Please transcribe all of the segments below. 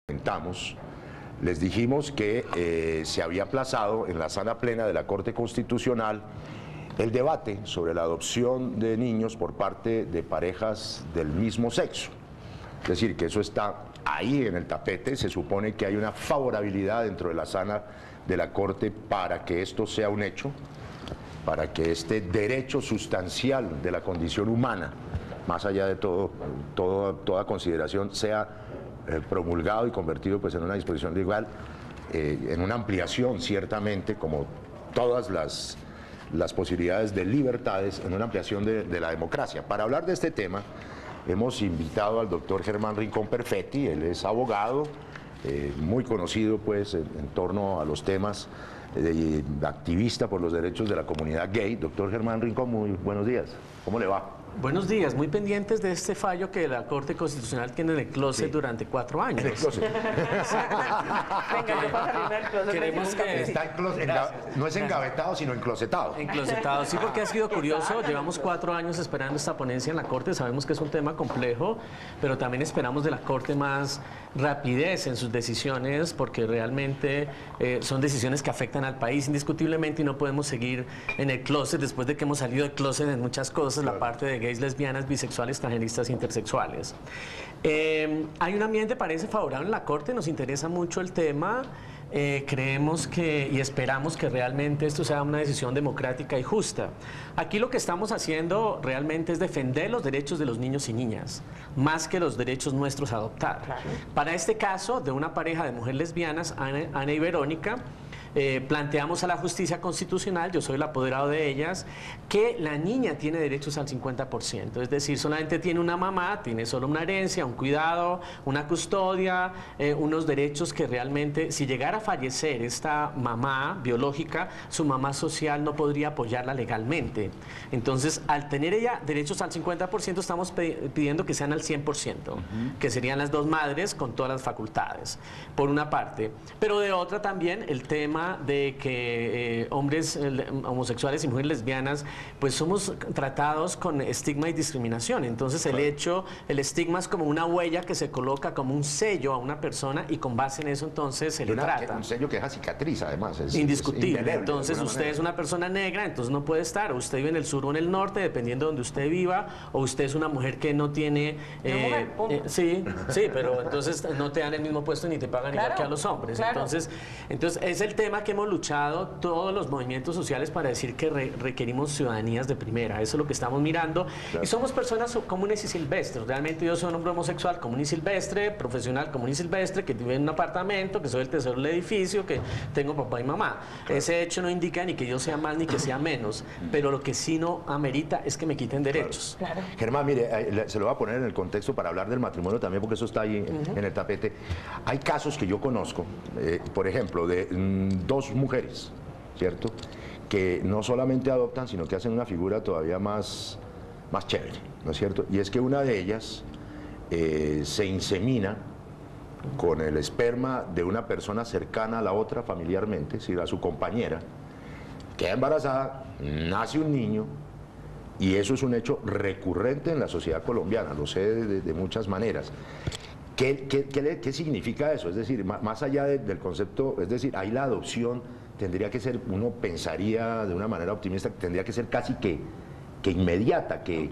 Comentamos, les dijimos que se había aplazado en la sala plena de la Corte Constitucional el debate sobre la adopción de niños por parte de parejas del mismo sexo. Es decir, que eso está ahí en el tapete. Se supone que hay una favorabilidad dentro de la sala de la Corte para que esto sea un hecho, para que este derecho sustancial de la condición humana, más allá de toda consideración, sea promulgado y convertido pues en una disposición legal, en una ampliación ciertamente, como todas las posibilidades de libertades, en una ampliación de la democracia. Para hablar de este tema hemos invitado al doctor Germán Rincón Perfetti. Él es abogado, muy conocido pues en torno a los temas, activista por los derechos de la comunidad gay. Doctor Germán Rincón, muy buenos días. ¿Cómo le va? Buenos días, muy pendientes de este fallo que la Corte Constitucional tiene en el closet durante 4 años. En el closet. Venga, yo paso arriba del closet. Queremos que... Está no es engavetado, sino enclosetado. Enclosetado, sí, porque ha sido curioso. Llevamos 4 años esperando esta ponencia en la Corte. Sabemos que es un tema complejo, pero también esperamos de la Corte más rapidez en sus decisiones, porque realmente son decisiones que afectan al país indiscutiblemente y no podemos seguir en el closet después de que hemos salido del closet en muchas cosas, claro. La parte de gays, lesbianas, bisexuales, transgenistas, intersexuales. Hay un ambiente, parece, favorable en la Corte, nos interesa mucho el tema. Creemos que y esperamos que realmente esto sea una decisión democrática y justa. Aquí lo que estamos haciendo realmente es defender los derechos de los niños y niñas, más que los derechos nuestros a adoptar. Claro. Para este caso, de una pareja de mujeres lesbianas, Ana y Verónica, planteamos a la justicia constitucional, yo soy el apoderado de ellas, que la niña tiene derechos al 50%, es decir, solamente tiene una mamá, tiene solo una herencia, un cuidado, una custodia, unos derechos que realmente, si llegara a fallecer esta mamá biológica, su mamá social no podría apoyarla legalmente. Entonces, al tener ella derechos al 50%, estamos pidiendo que sean al 100%, que serían las dos madres con todas las facultades, por una parte. Pero de otra también, el tema de que hombres homosexuales y mujeres lesbianas pues somos tratados con estigma y discriminación. Entonces el estigma es como una huella que se coloca como un sello a una persona y con base en eso entonces se le trata. Un sello que deja cicatriz además. Es indiscutible. Entonces usted es una persona negra, entonces no puede estar. O usted vive en el sur o en el norte, dependiendo de donde usted viva, o usted es una mujer que no tiene... sí, pero entonces no te dan el mismo puesto ni te pagan igual que a los hombres. Claro. Entonces es el tema que hemos luchado todos los movimientos sociales para decir que requerimos ciudadanías de primera. Eso es lo que estamos mirando. Claro. Y somos personas comunes y silvestres. Realmente yo soy un hombre homosexual común y silvestre, profesional común y silvestre, que vive en un apartamento, que soy el tercero del edificio, que tengo papá y mamá. Claro. Ese hecho no indica ni que yo sea más ni que sea menos, pero lo que sí no amerita es que me quiten derechos. Claro. Claro. Germán, mire, se lo voy a poner en el contexto para hablar del matrimonio también, porque eso está ahí en el tapete. Hay casos que yo conozco, por ejemplo, de 2 mujeres, ¿cierto?, que no solamente adoptan, sino que hacen una figura todavía más chévere, ¿no es cierto? Y es que una de ellas se insemina con el esperma de una persona cercana a la otra familiarmente, es decir, a su compañera, queda embarazada, nace un niño, y eso es un hecho recurrente en la sociedad colombiana, lo sé de muchas maneras. ¿Qué significa eso? Es decir, más allá del concepto, es decir, ahí la adopción tendría que ser, uno pensaría de una manera optimista, que tendría que ser casi que inmediata, que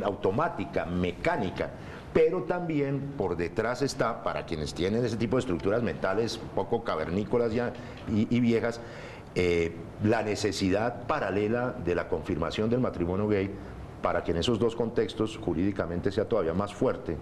automática, mecánica, pero también por detrás está, para quienes tienen ese tipo de estructuras mentales poco cavernícolas ya y viejas, la necesidad paralela de la confirmación del matrimonio gay, para que en esos dos contextos jurídicamente sea todavía más fuerte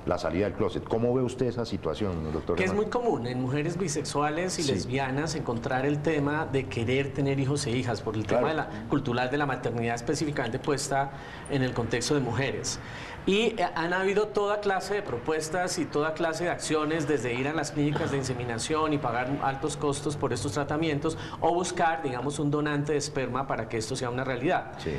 la salida del closet. ¿Cómo ve usted esa situación, doctor? Que es muy común en mujeres bisexuales y lesbianas encontrar el tema de querer tener hijos e hijas, por el tema cultural de la maternidad específicamente puesta en el contexto de mujeres. Y han habido toda clase de propuestas y toda clase de acciones, desde ir a las clínicas de inseminación y pagar altos costos por estos tratamientos, o buscar, digamos, un donante de esperma para que esto sea una realidad. Sí.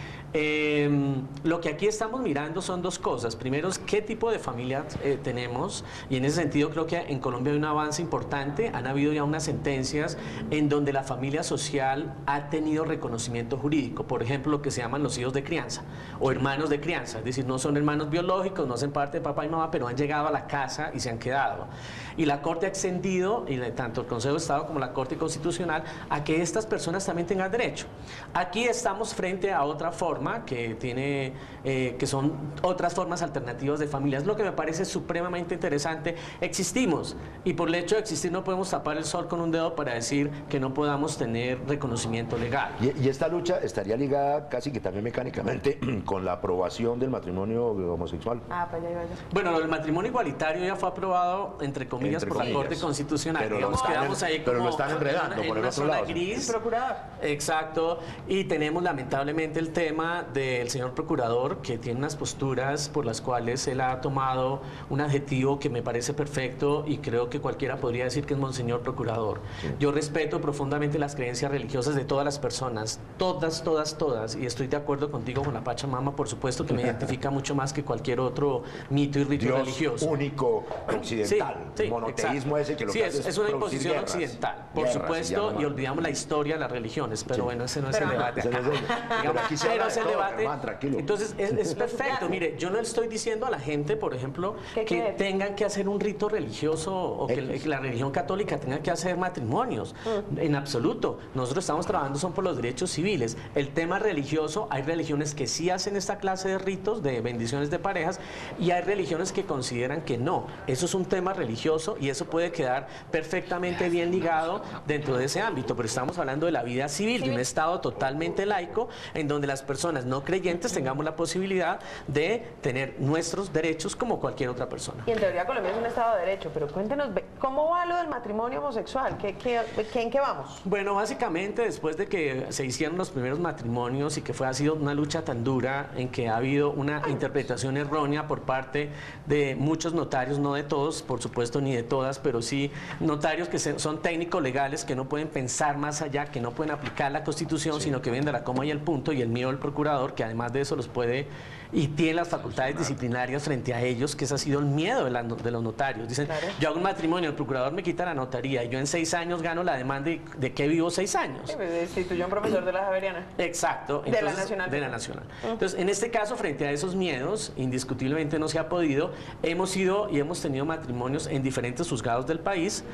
Lo que aquí estamos mirando son 2 cosas. Primero, ¿qué tipo de familia tenemos, y en ese sentido creo que en Colombia hay un avance importante. Han habido ya unas sentencias en donde la familia social ha tenido reconocimiento jurídico, por ejemplo, lo que se llaman los hijos de crianza o hermanos de crianza, es decir, no son hermanos biológicos, no hacen parte de papá y mamá, pero han llegado a la casa y se han quedado. Y la Corte ha extendido, y tanto el Consejo de Estado como la Corte Constitucional, a que estas personas también tengan derecho. Aquí estamos frente a otra forma que tiene, que son otras formas alternativas de familias, lo que me parece supremamente interesante. Existimos, y por el hecho de existir no podemos tapar el sol con un dedo para decir que no podamos tener reconocimiento legal. Y esta lucha estaría ligada casi que también mecánicamente con la aprobación del matrimonio homosexual. Ah, pues ya iba yo. Bueno, el matrimonio igualitario ya fue aprobado, entre comillas, por la Corte Constitucional. Pero Digamos, quedamos ahí pero como lo están enredando en por el una otro zona lado. gris. El procurador. Exacto, y tenemos lamentablemente el tema del señor procurador, que tiene unas posturas por las cuales él ha tomado un adjetivo que me parece perfecto y creo que cualquiera podría decir que es monseñor procurador. Sí. Yo respeto profundamente las creencias religiosas de todas las personas, todas, y estoy de acuerdo contigo con la Pachamama, por supuesto, que me identifica mucho más que cualquier otro mito y rito Dios religioso. Único occidental, sí, el monoteísmo ese que lo sí, que hace es una producir imposición guerras, occidental, por supuesto, y olvidamos la historia de las religiones, pero bueno, ese no es el debate. Pero aquí se habla de todo, debate. Germán, tranquilo. Entonces, es perfecto. Mire, yo no le estoy diciendo a la gente, por ejemplo, que tengan que hacer un rito religioso o que la religión católica tenga que hacer matrimonios. En absoluto. Nosotros estamos trabajando son por los derechos civiles. El tema religioso, hay religiones que sí hacen esta clase de ritos, de bendiciones de parejas, y hay religiones que consideran que no. Eso es un tema religioso y eso puede quedar perfectamente bien ligado dentro de ese ámbito, pero estamos hablando de la vida civil, de un Estado totalmente laico, en donde las personas no creyentes tengamos la posibilidad de tener nuestros derechos como cualquier otra persona. Y en teoría Colombia es un Estado de Derecho, pero cuéntenos, ¿cómo va lo del matrimonio homosexual? ¿En qué vamos? Bueno, básicamente después de que se hicieron los primeros matrimonios y que ha sido una lucha tan dura en que ha habido una interpretación errónea por parte de muchos notarios, no de todos, por supuesto, ni de todas, pero sí notarios que son técnicos legales, que no pueden pensar más allá, que no pueden aplicar la Constitución, sino que ven de la coma y el punto, y el mío el procurador, que además de eso los puede y tiene las facultades disciplinarias frente a ellos, que ese ha sido el miedo de los notarios. Dicen, yo hago un matrimonio, el procurador me quita la notaría y yo en 6 años gano la demanda ¿de qué vivo 6 años? Sí, me destituyó un profesor de la Javeriana. Exacto. Entonces, de la Nacional. De la Nacional. Entonces, en este caso, frente a esos miedos, indiscutiblemente no se ha podido. Hemos ido y hemos tenido matrimonios en diferentes juzgados del país,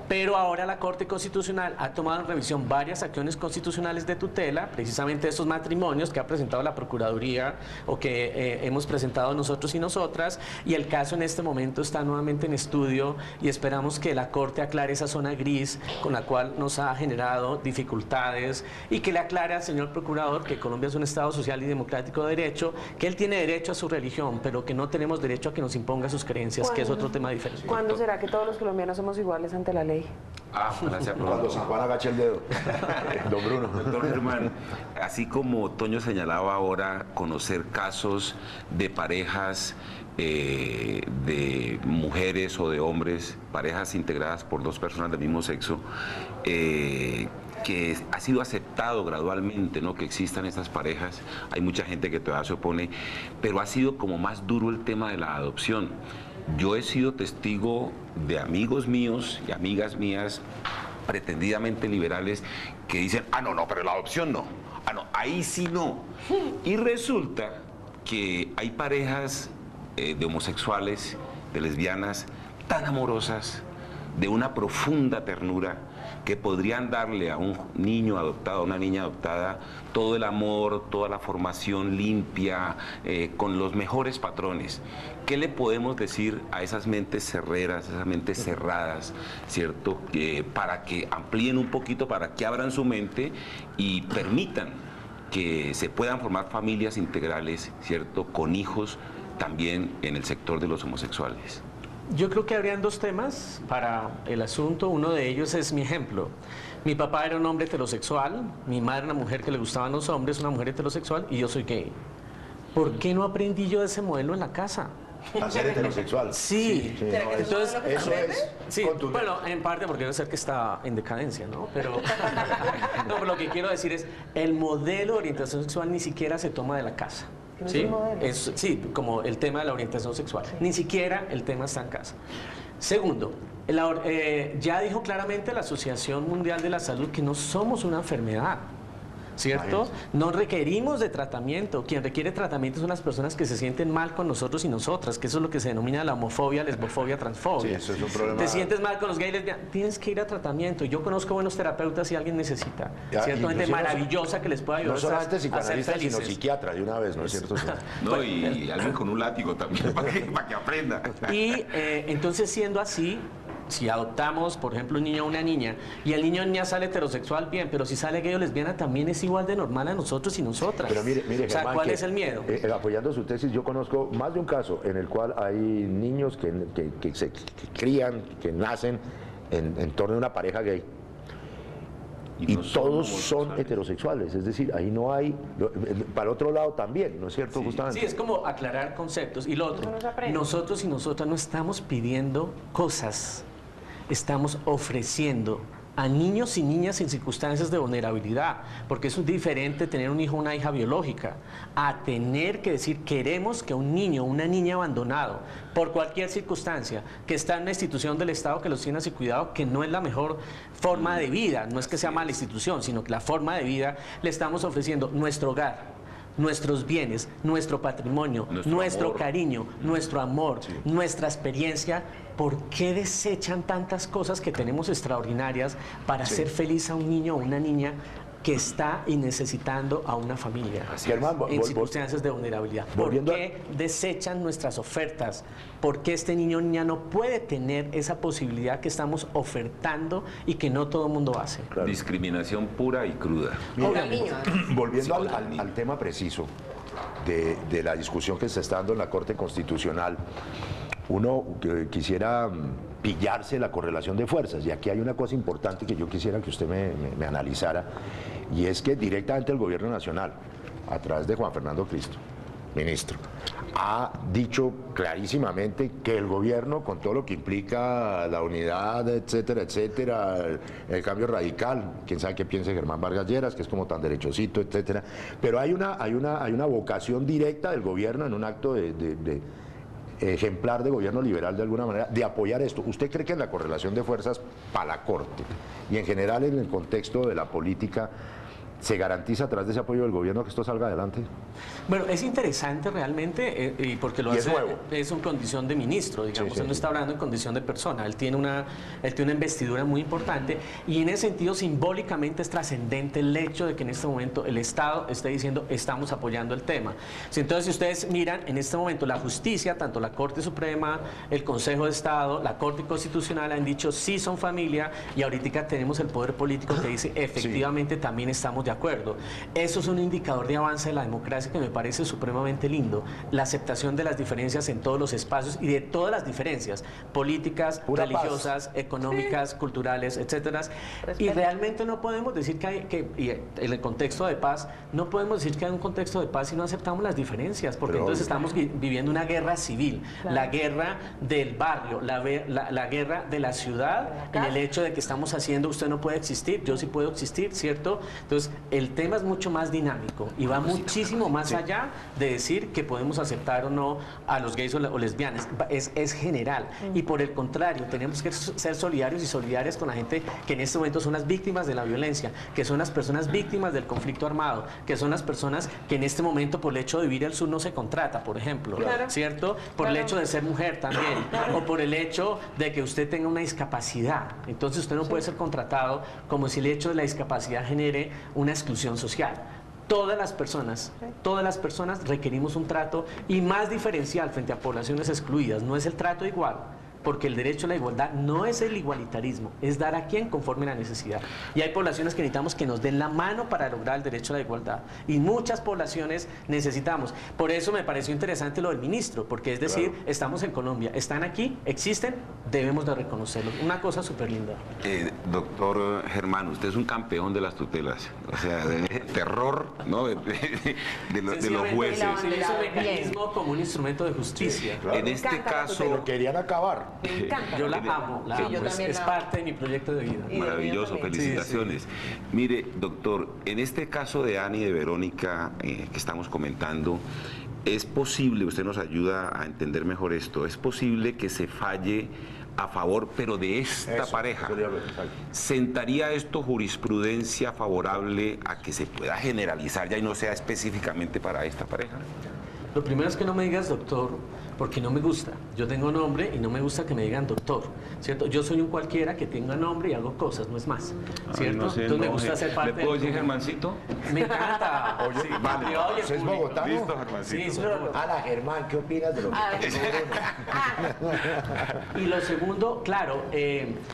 pero ahora la Corte Constitucional ha tomado en revisión varias acciones constitucionales de tutela, precisamente estos matrimonios que ha presentado la Procuraduría o que hemos presentado nosotros y nosotras, y el caso en este momento está nuevamente en estudio y esperamos que la Corte aclare esa zona gris con la cual nos ha generado dificultades y que le aclare al señor procurador que Colombia es un Estado social y democrático de derecho, que él tiene derecho a su religión, pero que no tenemos derecho a que nos imponga sus creencias, que es otro tema diferente. ¿Cuándo será que todos los colombianos somos iguales ante la ley? Cuando San Juan agache el dedo. Don Bruno. Doctor Germán, así como Toño señalaba ahora, conocer casos de parejas de mujeres o de hombres, parejas integradas por 2 personas del mismo sexo, que ha sido aceptado gradualmente, ¿no?, que existan estas parejas. Hay mucha gente que todavía se opone, pero ha sido como más duro el tema de la adopción. Yo he sido testigo de amigos míos y amigas mías pretendidamente liberales que dicen, no, pero la adopción no, no, ahí sí no. Y resulta que hay parejas de homosexuales, de lesbianas, tan amorosas, de una profunda ternura, que podrían darle a un niño adoptado, a una niña adoptada, todo el amor, toda la formación limpia, con los mejores patrones. ¿Qué le podemos decir a esas mentes cerreras, esas mentes cerradas, ¿cierto? Para que amplíen un poquito, para que abran su mente y permitan que se puedan formar familias integrales, ¿cierto?, con hijos también en el sector de los homosexuales. Yo creo que habrían 2 temas para el asunto. Uno de ellos es mi ejemplo. Mi papá era un hombre heterosexual, mi madre una mujer que le gustaban los hombres, una mujer heterosexual, y yo soy gay. ¿Por qué no aprendí yo de ese modelo en la casa? A ser heterosexual. Sí. No, entonces, eso es. Sí, bueno, en parte porque debe ser que está en decadencia, ¿no? Pero, no, pero lo que quiero decir es, el modelo de orientación sexual ni siquiera se toma de la casa. no es ¿sí? un modelo. Sí, como el tema de la orientación sexual. Ni siquiera el tema está en casa. Segundo, ya dijo claramente la Asociación Mundial de la Salud que no somos una enfermedad, ¿cierto? No requerimos de tratamiento. Quien requiere tratamiento son las personas que se sienten mal con nosotros y nosotras, que eso es lo que se denomina la homofobia, lesbofobia, transfobia. Sí, eso es un problema. Te sientes mal con los gays, lesbianas, tienes que ir a tratamiento. Yo conozco buenos terapeutas si alguien necesita. Cierto, gente maravillosa que les pueda ayudar no solamente a ser psicoanalistas, sino felices. psiquiatra de una vez, ¿no es cierto? Sí. No, y alguien con un látigo también para que aprenda. Y entonces, siendo así, si adoptamos, por ejemplo, un niño o una niña, y el niño o niña sale heterosexual, bien, pero si sale gay o lesbiana, también es igual de normal a nosotros y nosotras. Pero mire, o sea, Germán, ¿cuál es el miedo? Apoyando su tesis, yo conozco más de un caso en el cual hay niños que se crían, que nacen en torno a una pareja gay. Y no son todos son homosexuales. heterosexuales, es decir, ahí no hay, para el otro lado también, ¿no es cierto? Sí. Justamente. Sí, es como aclarar conceptos. Y lo otro, Eso no se aprende. nosotros y nosotras no estamos pidiendo cosas, estamos ofreciendo a niños y niñas en circunstancias de vulnerabilidad, porque eso es diferente tener un hijo o una hija biológica, a tener que decir, queremos que un niño o una niña abandonado, por cualquier circunstancia, que está en una institución del Estado que los tiene a su cuidado, que no es la mejor forma de vida, no es que sea mala institución, sino que la forma de vida le estamos ofreciendo nuestro hogar, nuestros bienes, nuestro patrimonio, nuestro amor. cariño, nuestro amor, nuestra experiencia. ¿Por qué desechan tantas cosas que tenemos extraordinarias para hacer feliz a un niño o una niña que está y necesitando a una familia Germán, en circunstancias de vulnerabilidad? ¿Por volviendo a- qué desechan nuestras ofertas? ¿Por qué este niño o niña no puede tener esa posibilidad que estamos ofertando y que no todo el mundo hace? Claro. Discriminación pura y cruda. Al niño. Volviendo Sí, con el niño. al tema preciso de la discusión que se está dando en la Corte Constitucional, uno quisiera pillarse la correlación de fuerzas, y aquí hay una cosa importante que yo quisiera que usted me analizara, y es que directamente el Gobierno Nacional, a través de Juan Fernando Cristo, ministro, ha dicho clarísimamente que el gobierno, con todo lo que implica la unidad, etcétera, etcétera, el cambio radical, quién sabe qué piense Germán Vargas Lleras, que es como tan derechosito, etcétera, pero hay una vocación directa del gobierno en un acto de ejemplar de gobierno liberal de alguna manera, de apoyar esto. ¿Usted cree que en la correlación de fuerzas para la Corte y en general en el contexto de la política se garantiza a través de ese apoyo del gobierno que esto salga adelante? Bueno, es interesante realmente, y porque lo Y hace, es nuevo. es en condición de ministro, digamos, Sí, sí, él no sí. está hablando en condición de persona, él tiene una investidura muy importante, y en ese sentido simbólicamente es trascendente el hecho de que en este momento el Estado esté diciendo estamos apoyando el tema. Entonces, si ustedes miran, en este momento la justicia, tanto la Corte Suprema, el Consejo de Estado, la Corte Constitucional han dicho sí son familia, y ahorita tenemos el poder político que dice efectivamente también estamos de acuerdo. Eso es un indicador de avance de la democracia que me parece supremamente lindo. La aceptación de las diferencias en todos los espacios y de todas las diferencias políticas, Pura religiosas, económicas, culturales, etcétera. Y realmente no podemos decir y en el contexto de paz, no podemos decir que hay un contexto de paz si no aceptamos las diferencias, porque Pero entonces estamos viviendo una guerra civil, Claro. la guerra del barrio, la guerra de la ciudad, en el hecho de que estamos haciendo, usted no puede existir, yo sí puedo existir, ¿cierto? Entonces, el tema es mucho más dinámico y va muchísimo más allá de decir que podemos aceptar o no a los gays o lesbianas. Es general. Y por el contrario, tenemos que ser solidarios y solidarias con la gente que en este momento son las víctimas de la violencia, que son las personas víctimas del conflicto armado, que son las personas que en este momento por el hecho de vivir al sur no se contrata, por ejemplo, Claro. ¿cierto? Por el hecho de ser mujer también, o por el hecho de que usted tenga una discapacidad. Entonces usted no puede ser contratado como si el hecho de la discapacidad genere una exclusión social. Todas las personas requerimos un trato y más diferencial frente a poblaciones excluidas. No es el trato igual, porque el derecho a la igualdad no es el igualitarismo, es dar a quien conforme la necesidad. Y hay poblaciones que necesitamos que nos den la mano para lograr el derecho a la igualdad. Y muchas poblaciones necesitamos. Por eso me pareció interesante lo del ministro, porque es decir, estamos en Colombia, están aquí, existen, debemos de reconocerlos. Una cosa súper linda. Doctor Germán, usted es un campeón de las tutelas, o sea, de terror, ¿no? de los jueces. Utilizo el mecanismo como un instrumento de justicia. En este encanta la caso, Pero querían acabar. Me encanta. Yo la amo, Sí, yo es, también es la amo. parte de mi proyecto de vida. Y de maravilloso, mí también. felicitaciones. Mire, doctor, en este caso de Ani y de Verónica que estamos comentando, es posible, usted nos ayuda a entender mejor esto, es posible que se falle a favor, pero de esta pareja. ¿Sentaría esto jurisprudencia favorable a que se pueda generalizar ya y no sea específicamente para esta pareja? Lo primero es que no me digas doctor, porque no me gusta. Yo tengo nombre y no me gusta que me digan doctor, ¿cierto? Yo soy un cualquiera que tenga nombre y hago cosas, no es más, ¿cierto? No sé, entonces me gusta ser parte ¿Le puedo del decir grupo. Germancito? Me encanta. Sí, vale. oye, ¿Usted es público. bogotano? Listo, Germancito. Sí, soy bogotano. Ala, Germán, ¿qué opinas de lo que Y lo segundo, claro,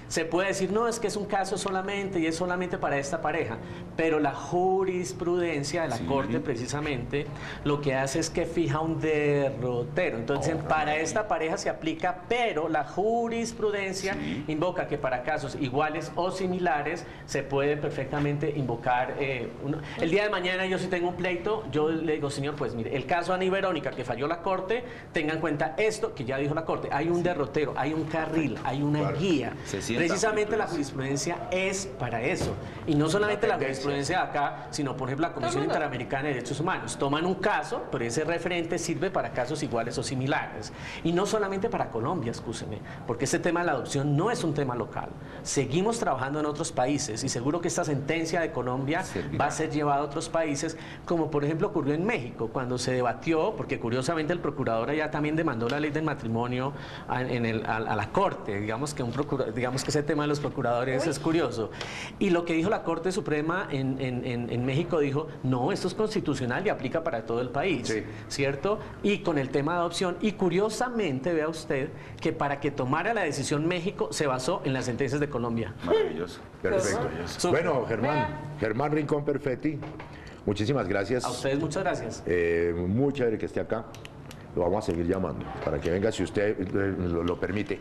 se puede decir, no, es que es un caso solamente y es solamente para esta pareja, pero la jurisprudencia de la Corte precisamente lo que hace es que fija un derrotero. Entonces, para esta pareja se aplica, pero la jurisprudencia invoca que para casos iguales o similares se puede perfectamente invocar. El día de mañana yo si tengo un pleito, yo le digo, señor, pues mire, el caso Ana y Verónica que falló la Corte, tenga en cuenta esto que ya dijo la Corte, hay un derrotero, hay un carril, hay una guía. Precisamente la jurisprudencia es para eso. Y no solamente la jurisprudencia de acá, sino por ejemplo la Comisión Interamericana de Derechos Humanos. Toman un caso, pero ese referente sirve para casos iguales o similares. Y no solamente para Colombia, escúcheme, porque este tema de la adopción no es un tema local. Seguimos trabajando en otros países y seguro que esta sentencia de Colombia va a ser llevada a otros países, como por ejemplo ocurrió en México, cuando se debatió, porque curiosamente el procurador allá también demandó la ley del matrimonio a la Corte. Digamos que ese tema de los procuradores es curioso. Y lo que dijo la Corte Suprema en México dijo, no, esto es constitucional y aplica para todo el país, ¿cierto? Y con el tema de adopción, y curiosamente vea usted que para que tomara la decisión México se basó en las sentencias de Colombia. Maravilloso. Perfecto. Bueno, Germán Rincón Perfetti, muchísimas gracias. A ustedes muchas gracias. Muy chévere que esté acá. Lo vamos a seguir llamando para que venga si usted lo permite.